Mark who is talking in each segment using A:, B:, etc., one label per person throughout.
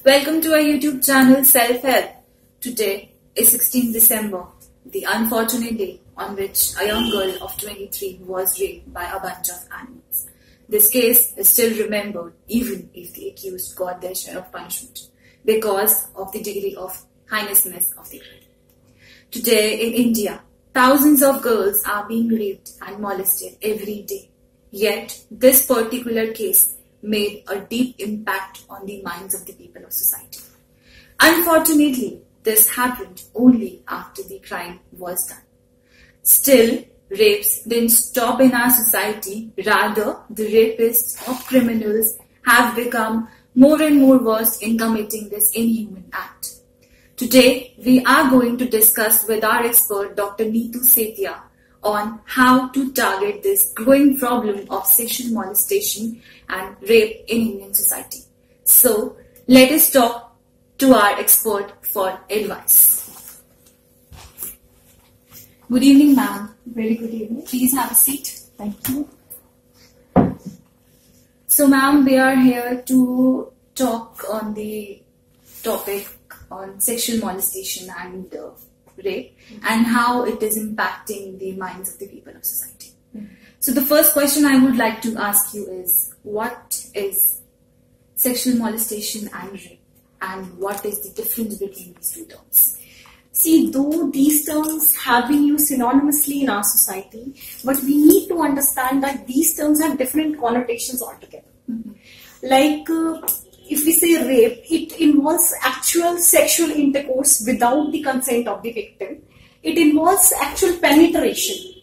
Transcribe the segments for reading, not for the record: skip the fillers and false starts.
A: Welcome to our YouTube channel Self-Help. Today is 16th December, the unfortunate day on which a young girl of 23 was raped by a bunch of animals. This case is still remembered even if the accused got their share of punishment because of the degree of heinousness of the crime. Today in India, thousands of girls are being raped and molested every day. Yet this particular case made a deep impact on the minds of the people of society. Unfortunately, this happened only after the crime was done. Still, rapes didn't stop in our society. Rather, the rapists or criminals have become more and more versed in committing this inhumane act. Today, we are going to discuss with our expert Dr. Neetu Setia on how to target this growing problem of sexual molestation and rape in Indian society. So, let us talk to our expert for advice. Good evening, ma'am.
B: Very good evening.
A: Please have a seat.
B: Thank you.
A: So, ma'am, we are here to talk on the topic on sexual molestation and rape and how it is impacting the minds of the people of society. So the first question I would like to ask you is, what is sexual molestation and rape, and what is the difference between these two terms?
B: See, though these terms have been used synonymously in our society, but we need to understand that these terms have different connotations altogether. Like, if we say rape, it involves actual sexual intercourse without the consent of the victim. It involves actual penetration.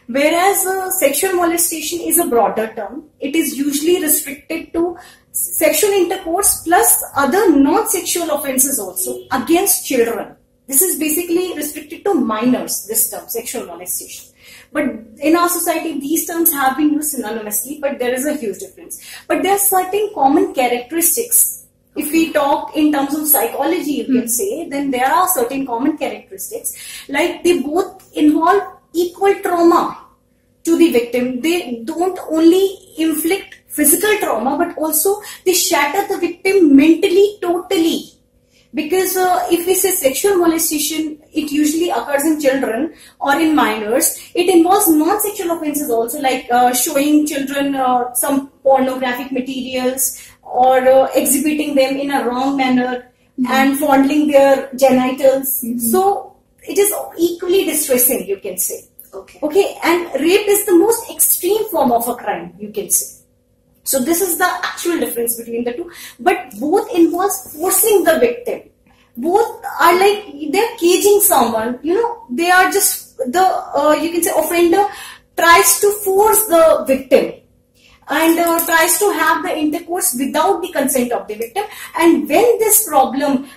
B: Whereas sexual molestation is a broader term. It is usually restricted to sexual intercourse plus other non-sexual offences also against children. This is basically restricted to minors, this term, sexual molestation. But in our society, these terms have been used synonymously, but there is a huge difference. But there are certain common characteristics. If we talk in terms of psychology, you can say, then there are certain common characteristics. Like, they both involve equal trauma to the victim. They don't only inflict physical trauma, but also they shatter the victim mentally, totally. Because if we say sexual molestation, it usually occurs in children or in minors. It involves non-sexual offences also, like showing children some pornographic materials or exhibiting them in a wrong manner and fondling their genitals. So it is equally distressing, you can say. Okay, and rape is the most extreme form of a crime, you can say. So this is the actual difference between the two. But both involves forcing the victim. Both are like, they're caging someone. You know, they are just the, you can say, offender tries to force the victim and tries to have the intercourse without the consent of the victim. And when this problem,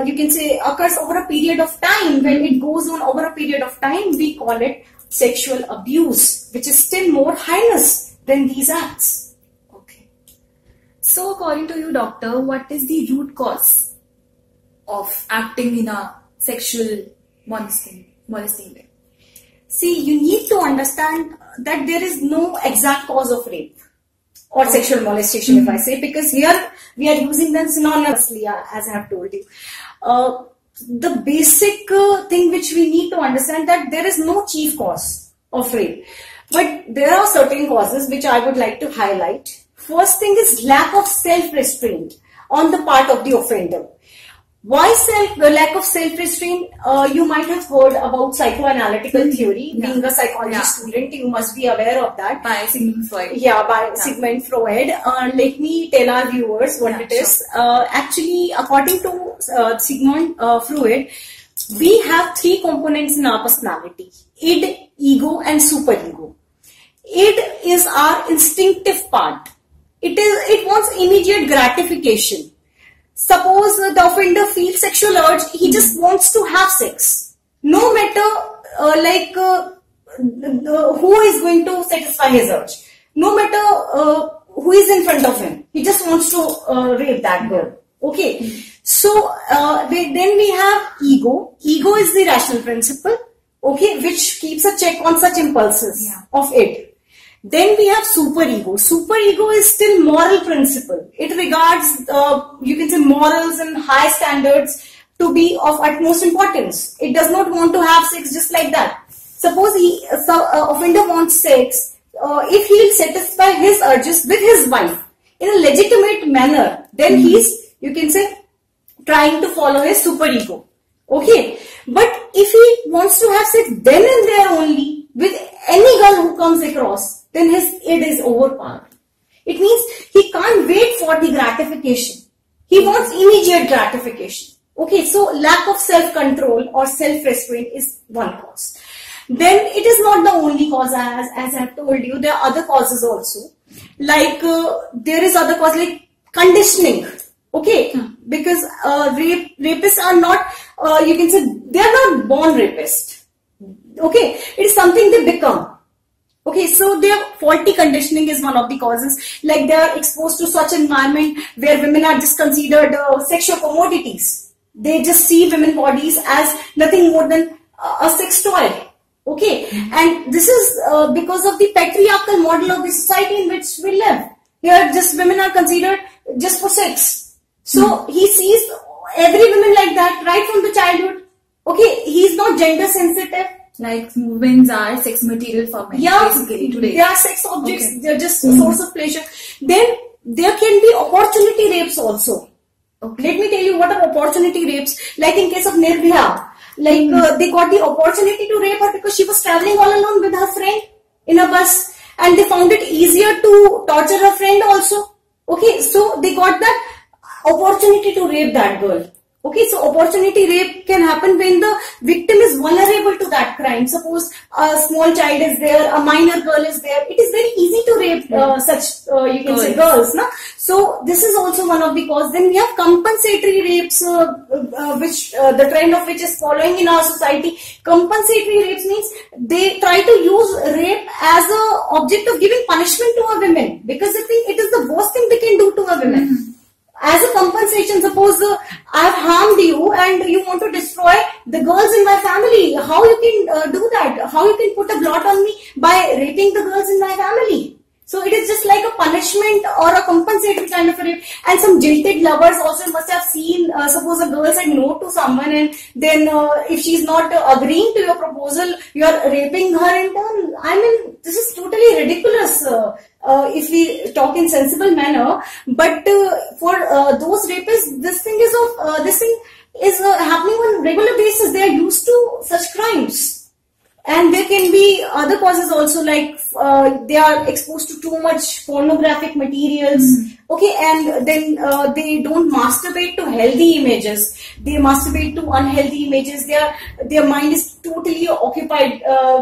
B: you can say, occurs over a period of time, when it goes on over a period of time, we call it sexual abuse, which is still more heinous than these acts.
A: So according to you, doctor, what is the root cause of acting in a sexual molesting way?
B: See, you need to understand that there is no exact cause of rape or sexual molestation, if I say, because here we are using them synonymously, as I have told you. The basic thing which we need to understand, that there is no chief cause of rape. But there are certain causes which I would like to highlight. First thing is lack of self-restraint on the part of the offender. Why the lack of self-restraint? You might have heard about psychoanalytical theory. Being a psychology student, you must be aware of that.
A: By Sigmund Freud.
B: Yeah, by Sigmund Freud. Let me tell our viewers what it is. Actually, according to Sigmund Freud, we have three components in our personality: id, ego, and superego. Id is our instinctive part. It wants immediate gratification. Suppose the offender feels sexual urge, he just wants to have sex. No matter who is going to satisfy his urge. No matter who is in front of him. He just wants to rape that girl. Okay. So then we have ego. Ego is the rational principle. Okay, which keeps a check on such impulses of it. Then we have superego. Superego is still moral principle. It regards, you can say, morals and high standards to be of utmost importance. It does not want to have sex just like that. Suppose offender wants sex, if he will satisfy his urges with his wife in a legitimate manner, then he's, you can say, trying to follow his superego. Okay, but if he wants to have sex then and there only with any girl who comes across, then his id is overpowered. It means he can't wait for the gratification. He wants immediate gratification. Okay, so lack of self-control or self-restraint is one cause. Then it is not the only cause, as I have told you. There are other causes also. Like there is other cause like conditioning. Okay, because rapists are not, you can say, they are not born rapists. Okay, it is something they become. Okay, so their faulty conditioning is one of the causes. Like they are exposed to such environment where women are just considered sexual commodities. They just see women bodies as nothing more than a sex toy. Okay, and this is because of the patriarchal model of the society in which we live. Here, just women are considered just for sex. So he sees every woman like that right from the childhood. Okay, he is not gender sensitive.
A: Like women are sex material for men.
B: Yeah,
A: basically today.
B: They are sex objects. Okay. They are just a source of pleasure. Then there can be opportunity rapes also. Okay. Let me tell you what are opportunity rapes. Like in case of Nirbhaya, like they got the opportunity to rape her because she was traveling all alone with her friend in a bus, and they found it easier to torture her friend also. Okay, so they got that opportunity to rape that girl. Okay, so opportunity rape can happen when the victim is vulnerable to that crime. Suppose a small child is there, a minor girl is there. It is very easy to rape such, you can say, girls. Na? So this is also one of the causes. Then we have compensatory rapes, which the trend of which is following in our society. Compensatory rapes means they try to use rape as a object of giving punishment to a woman because they think it is the worst thing they can do to a woman. As a compensation, suppose I have harmed you and you want to destroy the girls in my family. How you can do that? How you can put a blot on me by raping the girls in my family? So it is just like a punishment or a compensatory kind of a rape. And some jilted lovers also must have seen, suppose a girl said no to someone and then if she is not agreeing to your proposal, you are raping her in turn. I mean, this is totally ridiculous. If we talk in sensible manner, but for those rapists, this thing is happening on regular basis. They are used to such crimes, and there can be other causes also, like they are exposed to too much pornographic materials. Okay, and then they don't masturbate to healthy images. They masturbate to unhealthy images. Their mind is totally occupied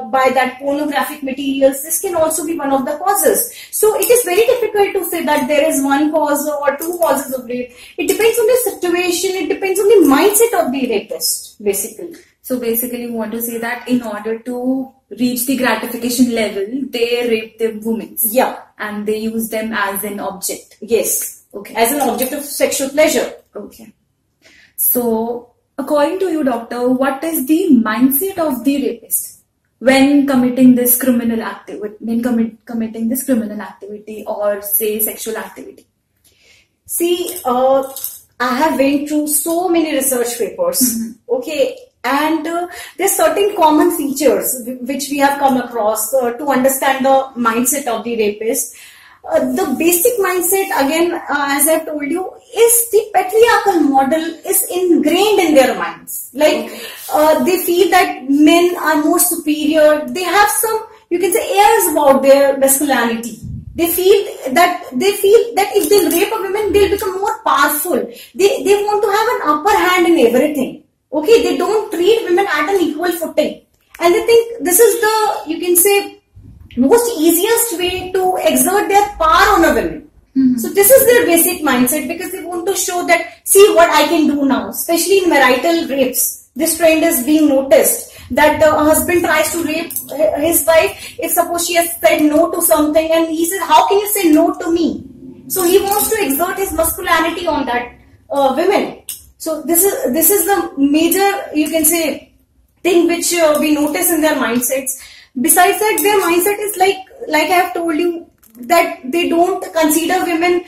B: by that pornographic materials. This can also be one of the causes. So it is very difficult to say that there is one cause or two causes of rape. It depends on the situation. It depends on the mindset of the rapist, basically.
A: So basically you want to say that in order to reach the gratification level, they rape the women.
B: Yeah.
A: And they use them as an object.
B: Yes.
A: Okay.
B: As an object of sexual pleasure.
A: Okay. So according to you, doctor, what is the mindset of the rapist when committing this criminal activity, committing this criminal activity or say sexual activity?
B: See, I have went through so many research papers. Okay. And there are certain common features which we have come across to understand the mindset of the rapist. The basic mindset, again, as I've told you, is the patriarchal model is ingrained in their minds. Like, they feel that men are more superior. They have some, you can say, airs about their masculinity. They feel that if they rape a woman, they'll become more powerful. They want to have an upper hand in everything. Okay, they don't treat women at an equal footing. And they think this is the, you can say, most easiest way to exert their power on a woman. So this is their basic mindset because they want to show that, see what I can do now. Especially in marital rapes, this trend is being noticed. That a husband tries to rape his wife if suppose she has said no to something and he says, how can you say no to me? So he wants to exert his masculinity on that women. So this is the major, you can say, thing which we notice in their mindsets. Besides that, their mindset is like like I have told you, that they don't consider women,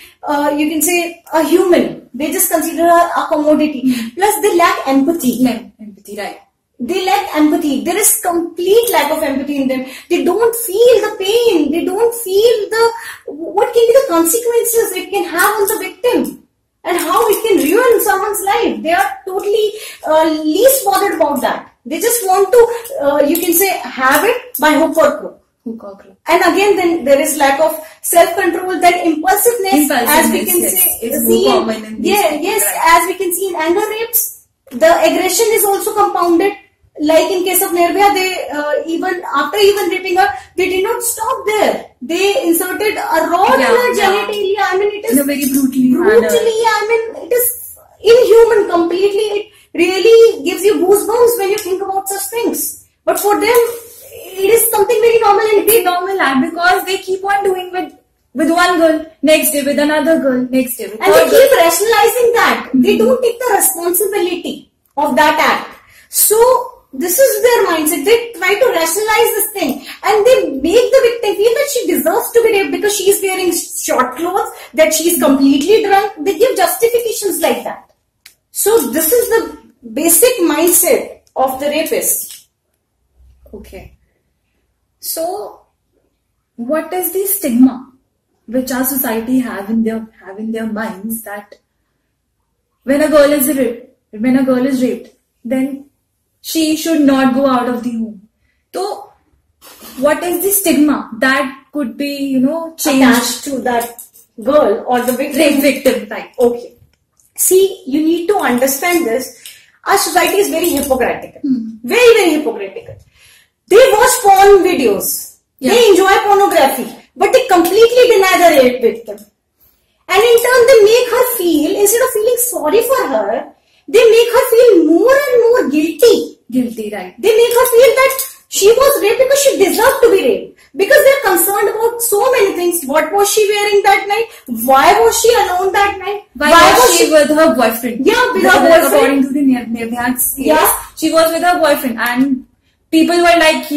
B: you can say, a human. They just consider her a commodity. Plus, they lack empathy.
A: Empathy, right.
B: They lack empathy. There is complete lack of empathy in them. They don't feel the pain. They don't feel what can be the consequences it can have on the victim and how it can ruin someone's life. They are totally least bothered about that. They just want to, you can say, have it by hook or crook. And again, then there is lack of self-control, that impulsiveness, as we can see as we can see in anger rapes. The aggression is also compounded. Like in case of Nirbhaya, they even after raping her, they did not stop there. They inserted a rod in her genitalia. I mean, it is
A: very brutally.
B: I mean, it is inhuman completely. It really gives you goosebumps when you think about such things. But for them, it is something very normal and
A: very normal, and because they keep on doing with one girl, next day with another girl, next day with
B: and they keep rationalizing that. They don't take the responsibility of that act. So this is their mindset. They try to rationalize this thing and they make the victim feel that she deserves to be raped because she is wearing short clothes, that she is completely drunk. They give justifications like that. So this is the basic mindset of the rapist.
A: Okay. So, what is the stigma which our society have in their minds that when a girl is raped, then she should not go out of the home? So, what is the stigma that could be, changed
B: attached to that girl or the victim?
A: Right?
B: Okay. See, you need to understand this. Our society is very hypocritical, very, very hypocritical. They watch porn videos. Yeah. They enjoy pornography. But they completely deny the rape victim. And in turn, they make her feel, instead of feeling sorry for her, they make her feel more and more guilty.
A: Guilty, right.
B: They make her feel that she was raped because she deserved to be raped. Because they're concerned about so many things. What was she wearing that night? Why was she alone that night?
A: Why was she with her boyfriend?
B: Yeah, with her boyfriend.
A: According to the Nirbhaya's case, she was with her boyfriend, and people were like,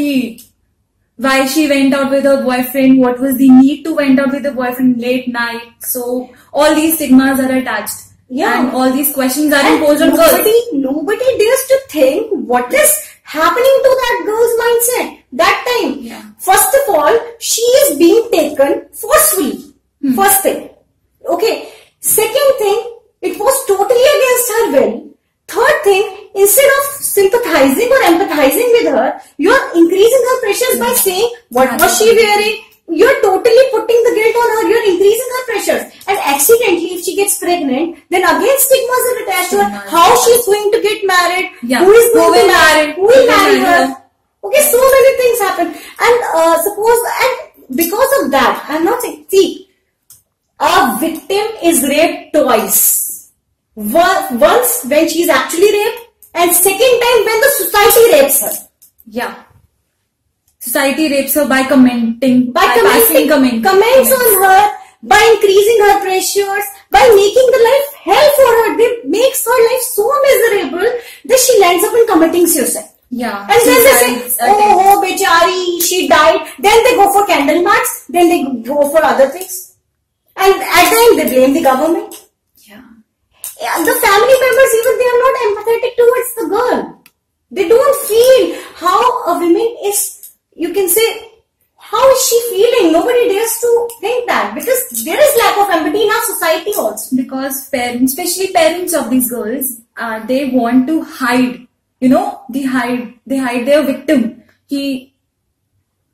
A: why she went out with her boyfriend, what was the need to went out with her boyfriend late night. So all these stigmas are attached. Yeah. And all these questions are imposed on girls.
B: Nobody dares to think what is happening to that girl's mindset that time.
A: Yeah.
B: First of all, she is being taken forcefully. First thing. Okay. Second thing, it was totally against her will. Third thing, instead of sympathizing or empathizing with her, you are increasing her pressures by saying, what was she wearing? You are totally putting the guilt on her. You are increasing her pressures. And accidentally, if she gets pregnant, then again stigmas are attached to her. How she is going to get married?
A: Yeah.
B: Who is going
A: to
B: marry? Who will marry her? Okay, so many things happen. And because of that, I'm not saying, see, a victim is raped twice. Once when she is actually raped, and second time when the society rapes her.
A: Yeah. Society rapes her by commenting,
B: passing comments on her, by increasing her pressures, by making the life hell for her. They makes her life so miserable that she lands up in committing suicide.
A: Yeah.
B: And then they say, oh, bechari, she died. Then they go for candle march. Then they go for other things. And at the end, they blame the government.
A: Yeah.
B: The family members, even they are not empathetic towards the girl. They don't feel how a woman is, you can say, how is she feeling? Nobody dares to think that, because there is lack of empathy in our society also.
A: Because parents, especially parents of these girls, they want to hide. They hide their victim.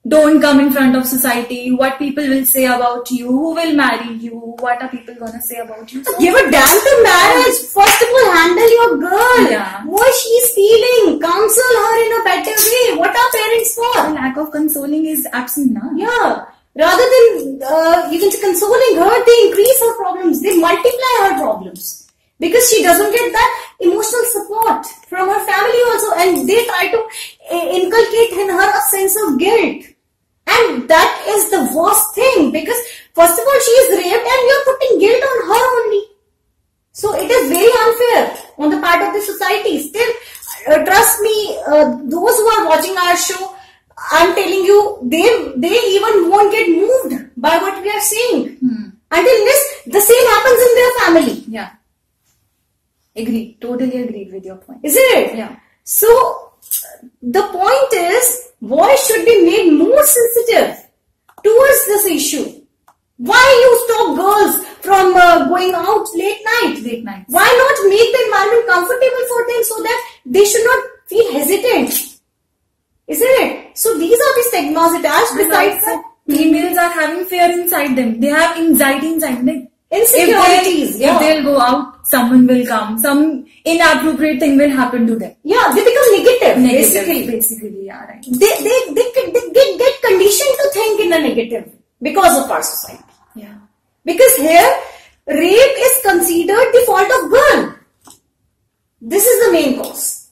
A: Don't come in front of society. What people will say about you? Who will marry you? What are people gonna say about you?
B: So give a damn to marriage. First of all, handle your girl.
A: Yeah.
B: What she's feeling. Counsel her in a better way. What are parents for?
A: The lack of consoling is absent now.
B: Yeah. Rather than you can say consoling her, they increase her problems. They multiply her problems. Because she doesn't get that emotional support from her family also. And they try to inculcate in her a sense of guilt. And that is the worst thing, because first of all, she is raped and you are putting guilt on her only. So it is very unfair on the part of the society. Still, trust me, those who are watching our show, I'm telling you, they even won't get moved by what we are saying. Until the same happens in their family.
A: Yeah. Agree. Totally agreed with your point.
B: Isn't it?
A: Yeah.
B: So, the point is, boys should be made more sensitive towards this issue. Why you stop girls from going out late night? Why not make the environment comfortable for them so that they should not feel hesitant? Isn't it? So, these are the stigmas attached. Besides that,
A: females are having fear inside them. They have anxiety inside them.
B: Insecurities.
A: If they'll go out, someone will come. Some inappropriate thing will happen to them.
B: Yeah, they become negative.
A: Basically, yeah, right.
B: They get conditioned to think in a negative because of our society.
A: Yeah.
B: Because here, rape is considered the fault of girl. This is the main cause.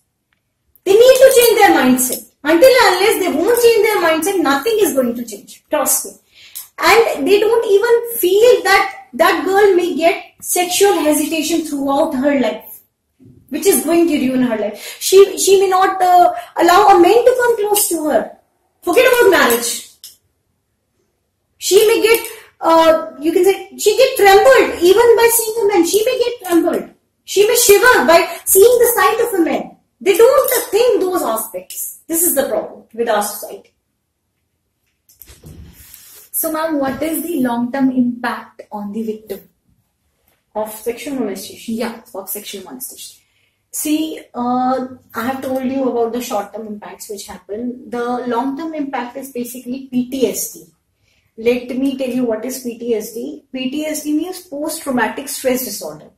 B: They need to change their mindset. Until unless they won't change their mindset, nothing is going to change. Trust me. And they don't even feel that that girl may get sexual hesitation throughout her life, which is going to ruin her life. She may not allow a man to come close to her. Forget about marriage. She may get, you can say, she get trembled even by seeing a man. She may get trembled. She may shiver by seeing the sight of a man. They don't think those aspects. This is the problem with our society.
A: So, ma'am, what is the long-term impact on the victim
B: of sexual molestation?
A: Yeah, of sexual molestation.
B: See, I have told you about the short-term impacts which happen. The long-term impact is basically PTSD. Let me tell you what is PTSD. PTSD means post-traumatic stress disorder.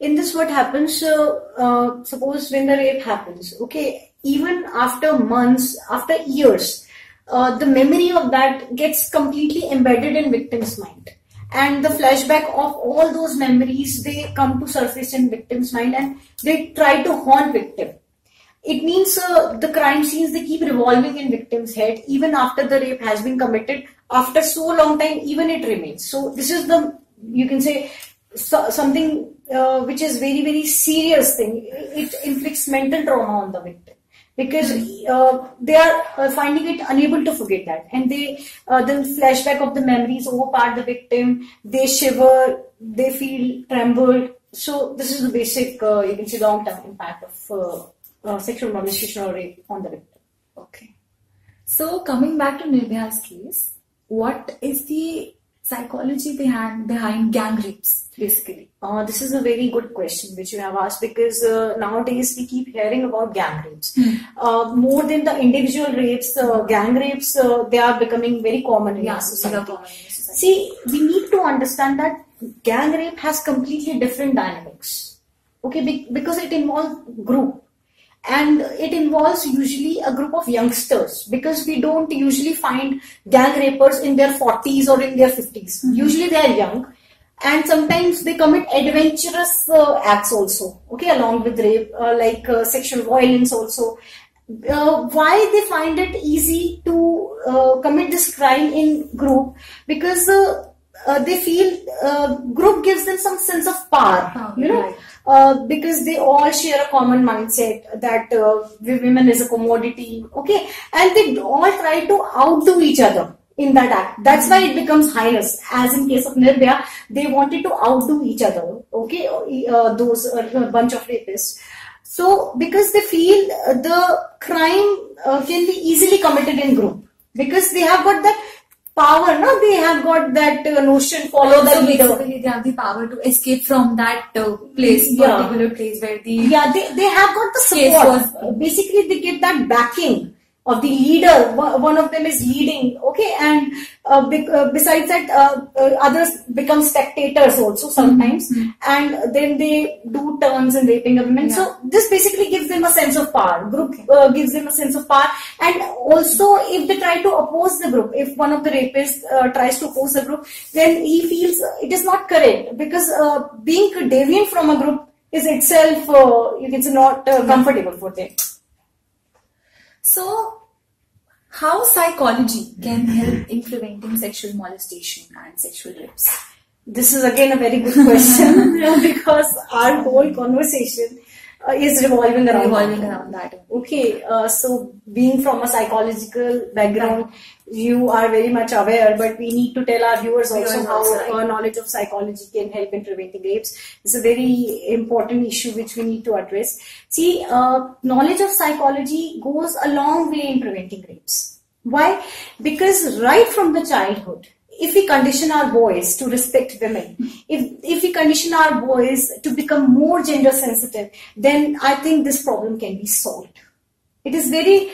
B: In this, what happens, suppose when the rape happens, okay, even after months, after years, the memory of that gets completely embedded in victim's mind. And the flashback of all those memories, they come to surface in victim's mind and they try to haunt victim. It means the crime scenes, they keep revolving in victim's head even after the rape has been committed. After so long time, even it remains. So this is the, you can say, something which is very, very serious thing. It inflicts mental trauma on the victim. Because they are finding it unable to forget that. And they, the flashback of the memories overpower the victim. They shiver, they feel trembled. So this is the basic, you can say, long-term impact of sexual molestation or rape on the victim.
A: Okay. So coming back to Nirbhaya's case, what is the psychology behind gang rapes, basically?
B: This is a very good question which you have asked, because nowadays we keep hearing about gang rapes. More than the individual rapes, gang rapes, they are becoming very common in our society. See, we need to understand that gang rape has completely different dynamics. Okay, because it involves group. And it involves usually a group of youngsters, because we don't usually find gang rapers in their 40s or in their 50s. Usually they are young, and sometimes they commit adventurous acts also, okay, along with rape, like sexual violence also. Why they find it easy to commit this crime in group? Because they feel group gives them some sense of power, you know. Right. Because they all share a common mindset that women is a commodity, okay, and they all try to outdo each other in that act. That's why it becomes heinous. As in case of Nirbhaya, they wanted to outdo each other, okay, those bunch of rapists. So because they feel the crime can be easily committed in group, because they have got that power, no? They have got that notion, follow the leader.
A: Basically, they have the power to escape from that place, particular place where the...
B: Yeah, they have got the support. Basically, they get that backing of the leader. One of them is leading, okay, and besides that, others become spectators also sometimes, and then they do turns in raping of women. So this basically gives them a sense of power. Group gives them a sense of power, and also if they try to oppose the group, if one of the rapists tries to oppose the group, then he feels it is not correct, because being deviant from a group is itself, you can say, not comfortable for them.
A: So, how psychology can help in preventing sexual molestation and sexual rapes?
B: This is again a very good question because our whole conversation is revolving
A: around that.
B: Okay, so being from a psychological background, you are very much aware, but we need to tell our viewers also how knowledge of psychology can help in preventing rapes. It's a very important issue which we need to address. See, knowledge of psychology goes a long way in preventing rapes. Why? Because right from the childhood, if we condition our boys to respect women, if we condition our boys to become more gender sensitive, then I think this problem can be solved. It is very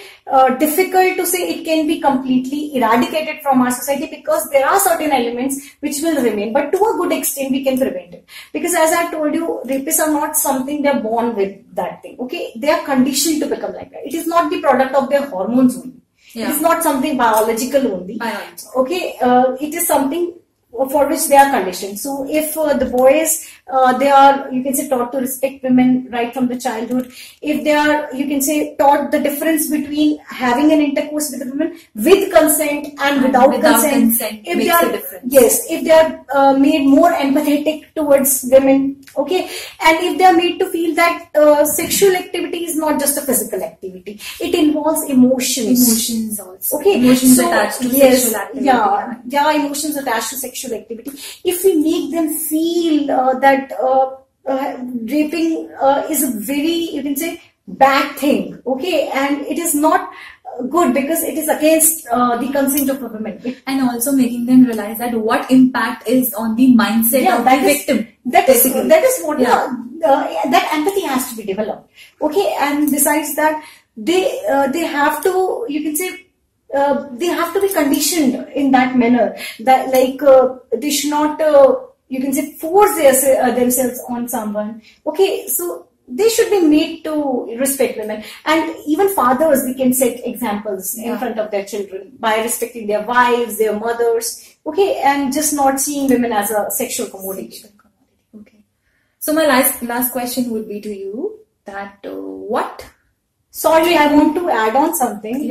B: difficult to say it can be completely eradicated from our society, because there are certain elements which will remain, but to a good extent we can prevent it. Because as I told you, rapists are not something they are born with that thing. Okay, they are conditioned to become like that. It is not the product of their hormones only. Yeah. It is not something biological only. Okay, it is something for which they are conditioned. So if the boys, they are, you can say, taught to respect women right from the childhood. If they are, you can say, taught the difference between having an intercourse with a woman with consent and without consent. If
A: makes
B: they are,
A: a difference.
B: Yes, if they are made more empathetic towards women, okay, and if they are made to feel that sexual activity is not just a physical activity, it involves emotions.
A: Emotions also.
B: Okay,
A: emotions attached to sexual activity.
B: Yeah, emotions attached to sexual activity. If we make them feel that raping is a very, you can say, bad thing, okay, and it is not good because it is against the consent of a woman.
A: And also making them realize that what impact is on the mindset of the victim.
B: That is what that empathy has to be developed. Okay, and besides that, they have to, you can say, they have to be conditioned in that manner that they should not you can say force themselves on someone. Okay, so they should be made to respect women, and even fathers, we can set examples in front of their children by respecting their wives, their mothers, okay, and just not seeing women as a sexual commodity.
A: Okay, so my last question would be to you that
B: Sorry, I want to add on something.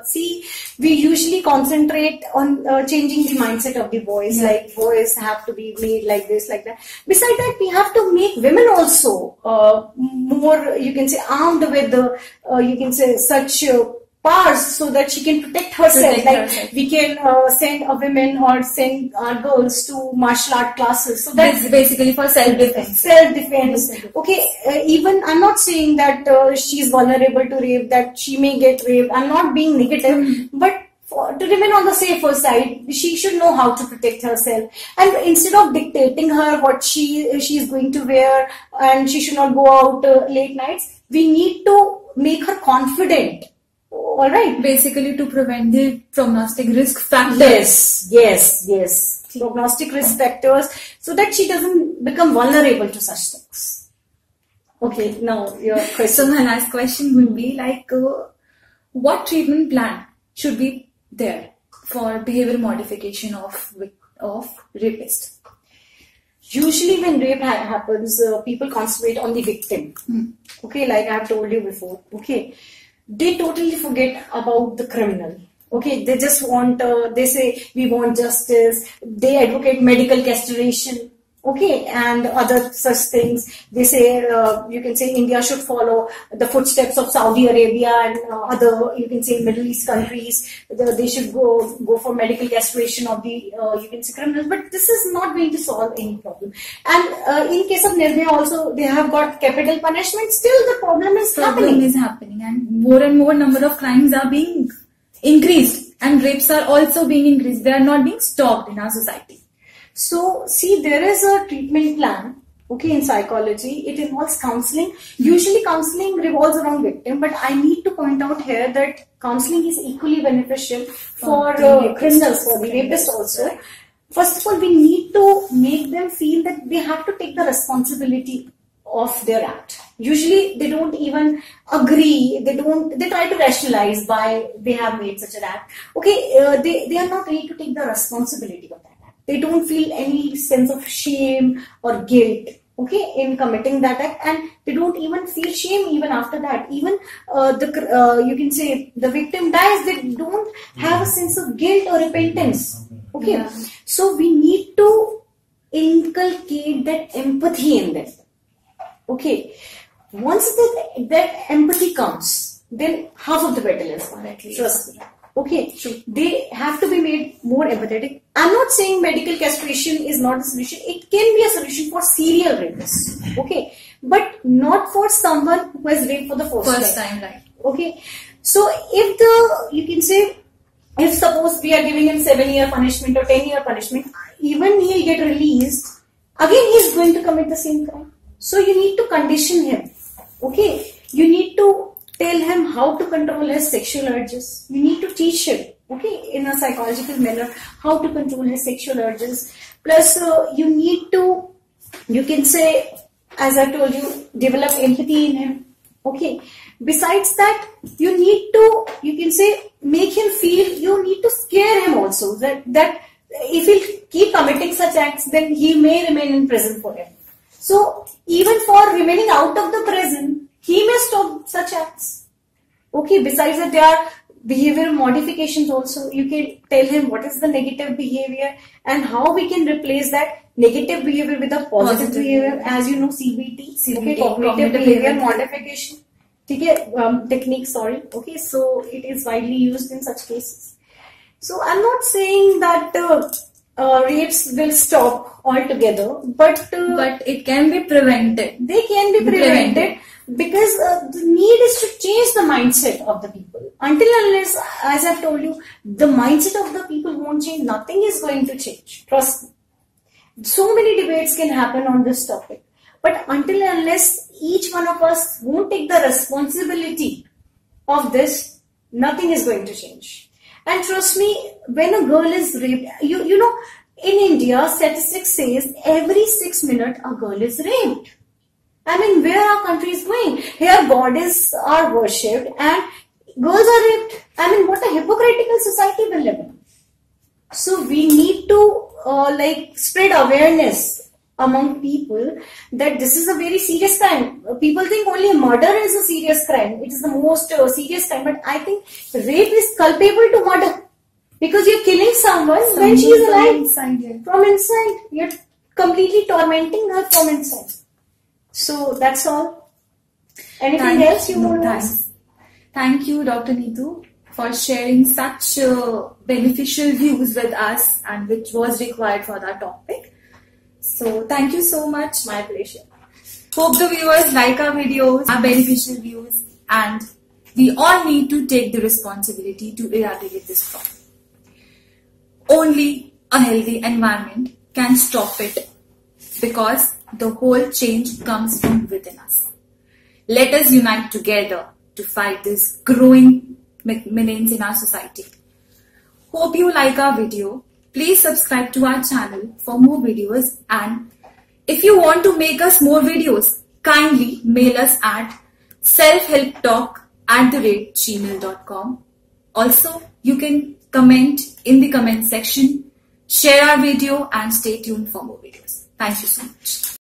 B: See, we usually concentrate on changing the mindset of the boys. Like, boys have to be made like this, like that. Besides that, we have to make women also more, you can say, armed with the, you can say, such powers so that she can protect herself. We can send a women or send our girls to martial art classes. So that's
A: basically for self-defense.
B: Okay, even I'm not saying that she is vulnerable to rape, that she may get raped. I'm not being negative, but to remain on the safer side, she should know how to protect herself. And instead of dictating her what she is going to wear and she should not go out late nights, we need to make her confident. All right.
A: Basically, to prevent the prognostic risk factors.
B: Yes. Prognostic risk factors, so that she doesn't become vulnerable to such things. Okay, now your question.
A: So my last question will be what treatment plan should be there for behavioral modification of rapists?
B: Usually when rape happens, people concentrate on the victim. Okay, like I have told you before. Okay. They totally forget about the criminal. Okay, they just want, they say, we want justice. They advocate medical castration. Okay, and other such things. They say, you can say India should follow the footsteps of Saudi Arabia and other, you can say, Middle East countries. They should go for medical castration of the, you can say, criminals. But this is not going to solve any problem. And in case of Nirbhaya also, they have got capital punishment. Still the problem is happening.
A: And more number of crimes are being increased. And rapes are also being increased. They are not being stopped in our society.
B: So, see, there is a treatment plan, okay, in psychology. It involves counseling. Usually counseling revolves around victim, but I need to point out here that counseling is equally beneficial for criminals, for the rapists also. First of all, we need to make them feel that they have to take the responsibility of their act. Usually they don't even agree, they try to rationalize why they have made such an act. Okay, they are not ready to take the responsibility of that. They don't feel any sense of shame or guilt, okay, in committing that act, and they don't even feel shame even after that. Even you can say the victim dies, they don't have a sense of guilt or repentance. Okay, so we need to inculcate that empathy in them. Okay, Once that empathy comes, then half of the battle is won. Trust me. Okay, they have to be made more empathetic. I'm not saying medical castration is not a solution. It can be a solution for serial rapists. Okay, but not for someone who has raped for the first time.
A: Right?
B: Okay, so if suppose we are giving him 7-year punishment or 10-year punishment, even he'll get released. Again, he's going to commit the same crime. So you need to condition him. Okay, you need to tell him how to control his sexual urges. You need to teach him, okay, in a psychological manner, how to control his sexual urges. Plus, you need to, as I told you, develop empathy in him. Okay. Besides that, you need to, make him feel, you need to scare him also. That if he'll keep committing such acts, then he may remain in prison forever. So, even for remaining out of the prison, he may stop such acts. Okay, besides that, there are behavioral modifications also. You can tell him what is the negative behavior and how we can replace that negative behavior with a positive behavior. As you know, CBT, okay, cognitive behavior modification technique, okay, so it is widely used in such cases. So I'm not saying that rapes will stop altogether, but
A: it can be prevented.
B: They can be prevented because the need is to change the mindset of the people. Until unless, as I've told you, the mindset of the people won't change, nothing is going to change. Trust me. So many debates can happen on this topic. But until unless each one of us won't take the responsibility of this, nothing is going to change. And trust me, when a girl is raped, you know, in India, statistics says every 6 minutes a girl is raped. I mean, where our country is going? Here goddesses are worshipped and girls are raped. I mean, what a hypocritical society we live in. So we need to spread awareness among people that this is a very serious crime. People think only murder is a serious crime. It is the most serious crime. But I think rape is culpable to murder. Because you're killing someone when she is alive. From inside. You're completely tormenting her from inside. So that's all. Anything else you want to ask?
A: Thank you, Dr. Neetu, for sharing such beneficial views with us and which was required for that topic. So thank you so much.
B: My pleasure.
A: Hope the viewers like our videos, our beneficial views, and we all need to take the responsibility to eradicate this problem. Only a healthy environment can stop it because the whole change comes from within us. Let us unite together to fight this growing menace in our society. Hope you like our video. Please subscribe to our channel for more videos, and if you want to make us more videos, kindly mail us at selfhelptalk@gmail.com. Also, you can comment in the comment section, share our video and stay tuned for more videos. Thank you so much.